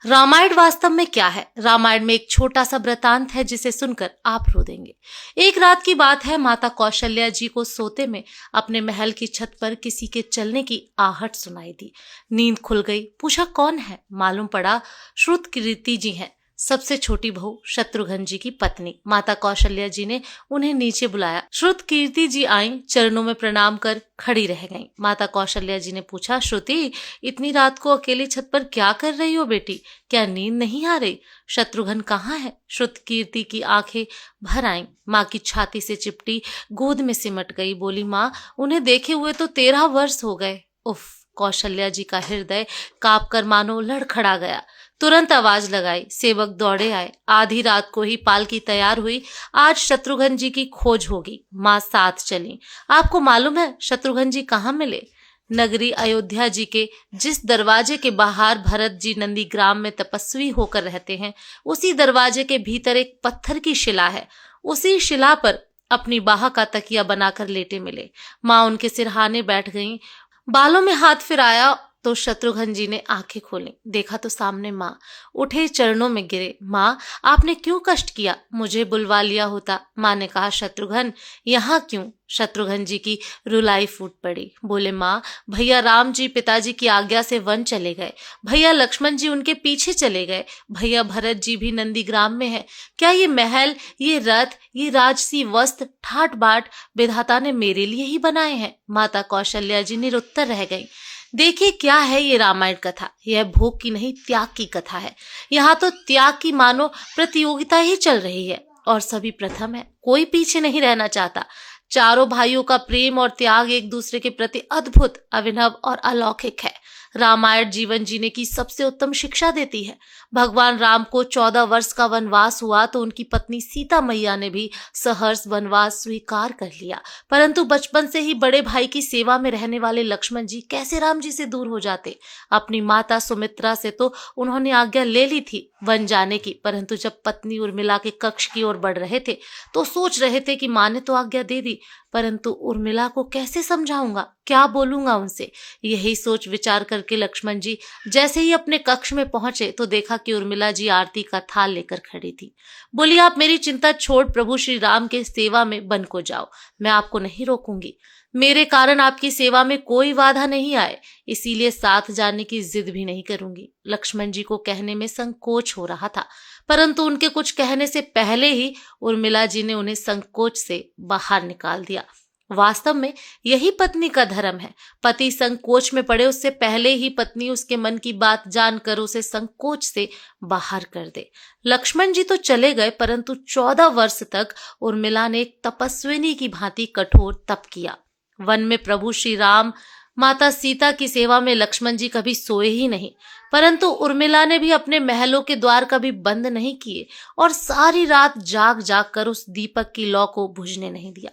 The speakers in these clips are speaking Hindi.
रामायण वास्तव में क्या है? रामायण में एक छोटा सा वृतांत है जिसे सुनकर आप रो देंगे। एक रात की बात है, माता कौशल्या जी को सोते में अपने महल की छत पर किसी के चलने की आहट सुनाई दी। नींद खुल गई। पूछा कौन है? मालूम पड़ा श्रुतकीर्ति जी हैं, सबसे छोटी बहू शत्रुघ्न जी की पत्नी। माता कौशल्या जी ने उन्हें नीचे बुलाया। श्रुतकीर्ति जी आईं, चरणों में प्रणाम कर खड़ी रह गईं। माता कौशल्या जी ने पूछा, श्रुति, इतनी रात को अकेली छत पर क्या कर रही हो बेटी? क्या नींद नहीं आ रही? शत्रुघ्न कहाँ है? श्रुतकीर्ति की आंखें भर आईं। माँ की छाती से चिपटी, गोद में सिमट गई। बोली, माँ, उन्हें देखे हुए तो 13 वर्ष हो गए। उफ! कौशल्या जी का हृदय कांप कर मानो लड़खड़ा गया। तुरंत आवाज लगाई। सेवक दौड़े आए। आधी रात को ही पालकी तैयार हुई। आज शत्रुघ्न जी की खोज होगी। माँ साथ चली। आपको मालूम है शत्रुघ्न जी कहाँ मिले? नगरी अयोध्या जी के जिस दरवाजे के बाहर भरत जी नंदीग्राम में तपस्वी होकर रहते हैं, उसी दरवाजे के भीतर एक पत्थर की शिला है। उसी शिला पर अपनी बाह का तकिया बनाकर लेटे मिले। माँ उनके सिरहाने बैठ गईं। बालों में हाथ फिराया तो शत्रुघ्न जी ने आंखें खोली। देखा तो सामने माँ। उठे, चरणों में गिरे। माँ, आपने क्यों कष्ट किया? मुझे बुलवा लिया होता। माँ ने कहा, शत्रुघ्न यहाँ क्यों? शत्रुघ्न जी की रुलाई फूट पड़ी। बोले, माँ, भैया राम जी पिताजी की आज्ञा से वन चले गए। भैया लक्ष्मण जी उनके पीछे चले गए। भैया भरत जी भी नंदीग्राम में है। क्या ये महल, ये रथ, ये राजसी वस्त्र ठाट बाट विधाता ने मेरे लिए ही बनाए हैं? माता कौशल्या जी निरुत्तर रह गई। देखिए क्या है ये रामायण कथा। यह भोग की नहीं, त्याग की कथा है। यहाँ तो त्याग की मानो प्रतियोगिता ही चल रही है और सभी प्रथम है। कोई पीछे नहीं रहना चाहता। चारों भाइयों का प्रेम और त्याग एक दूसरे के प्रति अद्भुत, अभिनव और अलौकिक है। रामायण जीवन जीने की सबसे उत्तम शिक्षा देती है। भगवान राम को 14 वर्ष का वनवास हुआ तो उनकी पत्नी सीता मैया ने भी सहर्ष वनवास स्वीकार कर लिया। परंतु बचपन से ही बड़े भाई की सेवा में रहने वाले लक्ष्मण जी कैसे राम जी से दूर हो जाते? अपनी माता सुमित्रा से तो उन्होंने आज्ञा ले ली थी वन जाने की, परंतु जब पत्नी उर्मिला के कक्ष की ओर बढ़ रहे थे तो सोच रहे थे कि माँ ने तो आज्ञा दे दी, परंतु उर्मिला को कैसे समझाऊंगा, क्या बोलूंगा उनसे? यही सोच विचार करके लक्ष्मण जी जैसे ही अपने कक्ष में पहुंचे तो देखा कि उर्मिला जी आरती का थाल लेकर खड़ी थी। बोली, आप मेरी चिंता छोड़ प्रभु श्री राम के सेवा में बन को जाओ। मैं आपको नहीं रोकूंगी। मेरे कारण आपकी सेवा में कोई बाधा नहीं आए, इसीलिए साथ जाने की जिद भी नहीं करूंगी। लक्ष्मण जी को कहने में संकोच हो रहा था, परंतु उनके कुछ कहने से पहले ही उर्मिला जी ने उन्हें संकोच से बाहर निकाल दिया। वास्तव में यही पत्नी का धर्म है। पति संकोच में पड़े उससे पहले ही पत्नी उसके मन की बात जानकर उसे संकोच से बाहर कर दे। लक्ष्मण जी तो चले गए, परंतु 14 वर्ष तक उर्मिला ने एक तपस्विनी की भांति कठोर तप किया। वन में प्रभु श्री राम, माता सीता की सेवा में लक्ष्मण जी कभी सोए ही नहीं, परंतु उर्मिला ने भी अपने महलों के द्वार कभी बंद नहीं किए और सारी रात जाग जाग कर उस दीपक की लौ को बुझने नहीं दिया।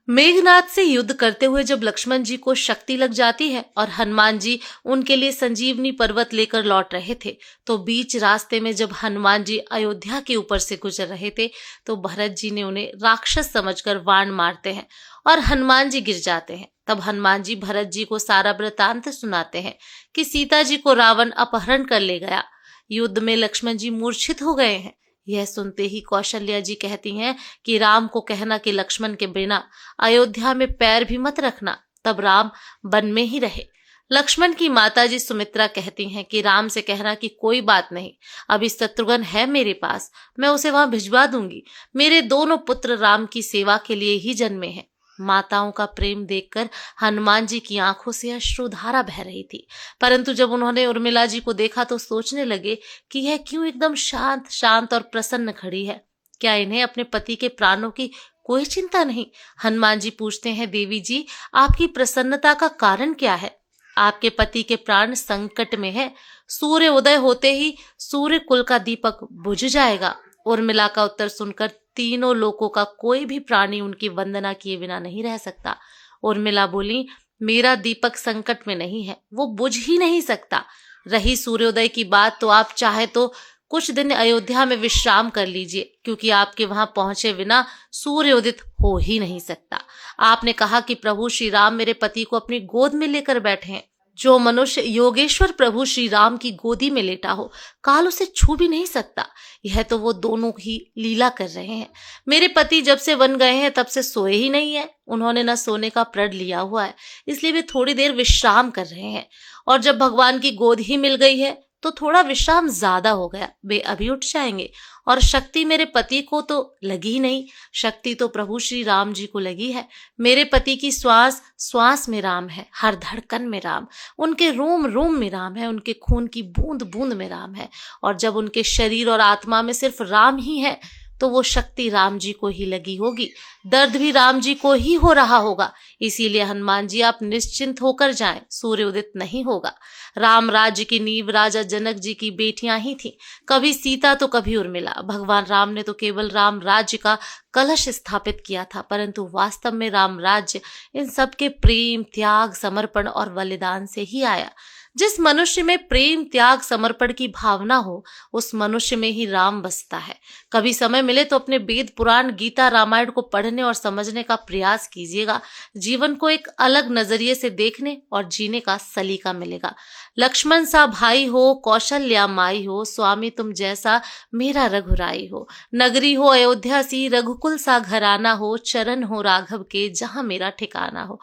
मेघनाथ से युद्ध करते हुए जब लक्ष्मण जी को शक्ति लग जाती है और हनुमान जी उनके लिए संजीवनी पर्वत लेकर लौट रहे थे, तो बीच रास्ते में जब हनुमान जी अयोध्या के ऊपर से गुजर रहे थे तो भरत जी ने उन्हें राक्षस समझकर वाण मारते हैं और हनुमान जी गिर जाते हैं। तब हनुमान जी भरत जी को सारा वृतांत सुनाते हैं कि सीता जी को रावण अपहरण कर ले गया। युद्ध में लक्ष्मण जी मूर्छित हो गए हैं। यह सुनते ही कौशल्या जी कहती हैं कि राम को कहना कि लक्ष्मण के बिना अयोध्या में पैर भी मत रखना, तब राम वन में ही रहे। लक्ष्मण की माताजी सुमित्रा कहती हैं कि राम से कहना कि कोई बात नहीं, अभी शत्रुघ्न है मेरे पास, मैं उसे वहां भिजवा दूंगी। मेरे दोनों पुत्र राम की सेवा के लिए ही जन्मे हैं। माताओं का प्रेम देखकर हनुमान जी की आंखों से अश्रुधारा बह रही थी, परंतु जब उन्होंने उर्मिला जी को देखा तो सोचने लगे कि यह क्यों एकदम शांत शांत और प्रसन्न खड़ी है। क्या इन्हें अपने पति के प्राणों की कोई चिंता नहीं? हनुमान जी पूछते हैं, देवी जी, आपकी प्रसन्नता का कारण क्या है? आपके पति के प्राण संकट में है। सूर्य उदय होते ही सूर्य कुल का दीपक बुझ जाएगा। उर्मिला का उत्तर सुनकर तीनों लोकों का कोई भी प्राणी उनकी वंदना किए बिना नहीं रह सकता। उर्मिला बोली, मेरा दीपक संकट में नहीं है, वो बुझ ही नहीं सकता। रही सूर्योदय की बात, तो आप चाहे तो कुछ दिन अयोध्या में विश्राम कर लीजिए, क्योंकि आपके वहां पहुंचे बिना सूर्योदित हो ही नहीं सकता। आपने कहा कि प्रभु श्री राम मेरे पति को अपनी गोद में लेकर बैठे हैं, जो मनुष्य योगेश्वर प्रभु श्री राम की गोदी में लेटा हो, काल उसे छू भी नहीं सकता। यह तो वो दोनों ही लीला कर रहे हैं। मेरे पति जब से वन गए हैं तब से सोए ही नहीं है। उन्होंने न सोने का प्रण लिया हुआ है, इसलिए वे थोड़ी देर विश्राम कर रहे हैं। और जब भगवान की गोद ही मिल गई है तो थोड़ा विश्राम ज्यादा हो गया, वे अभी उठ जाएंगे। और शक्ति मेरे पति को तो लगी ही नहीं, शक्ति तो प्रभु श्री राम जी को लगी है। मेरे पति की श्वास श्वास में राम है, हर धड़कन में राम, उनके रोम रोम में राम है, उनके खून की बूंद बूंद में राम है। और जब उनके शरीर और आत्मा में सिर्फ राम ही है तो वो शक्ति राम जी को ही लगी होगी, दर्द भी राम जी को ही हो रहा होगा। इसीलिए हनुमान जी आप निश्चिंत होकर जाएं, सूर्य उदित नहीं होगा। राम राज्य की नींव राजा जनक जी की बेटियां ही थीं, कभी सीता तो कभी उर्मिला। भगवान राम ने तो केवल राम राज्य का कलश स्थापित किया था, परंतु वास्तव में राम राज्य इन सबके प्रेम, त्याग, समर्पण और बलिदान से ही आया। जिस मनुष्य में प्रेम, त्याग, समर्पण की भावना हो, उस मनुष्य में ही राम बसता है। कभी समय मिले तो अपने वेद, पुराण, गीता, रामायण को पढ़ने और समझने का प्रयास कीजिएगा। जीवन को एक अलग नजरिए से देखने और जीने का सलीका मिलेगा। लक्ष्मण सा भाई हो, कौशल्या माई हो, स्वामी तुम जैसा मेरा रघुराई हो। नगरी हो अयोध्या सी, रघुकुल सा घराना हो, चरण हो राघव के जहां मेरा ठिकाना हो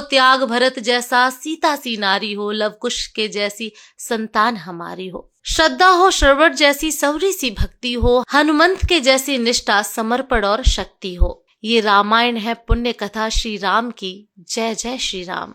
त्याग भरत जैसा, सीता सी नारी हो, लव कुश के जैसी संतान हमारी हो। श्रद्धा हो श्रवण जैसी, सवरी सी भक्ति हो, हनुमंत के जैसी निष्ठा, समर्पण और शक्ति हो। ये रामायण है पुण्य कथा श्री राम की। जय जय श्री राम।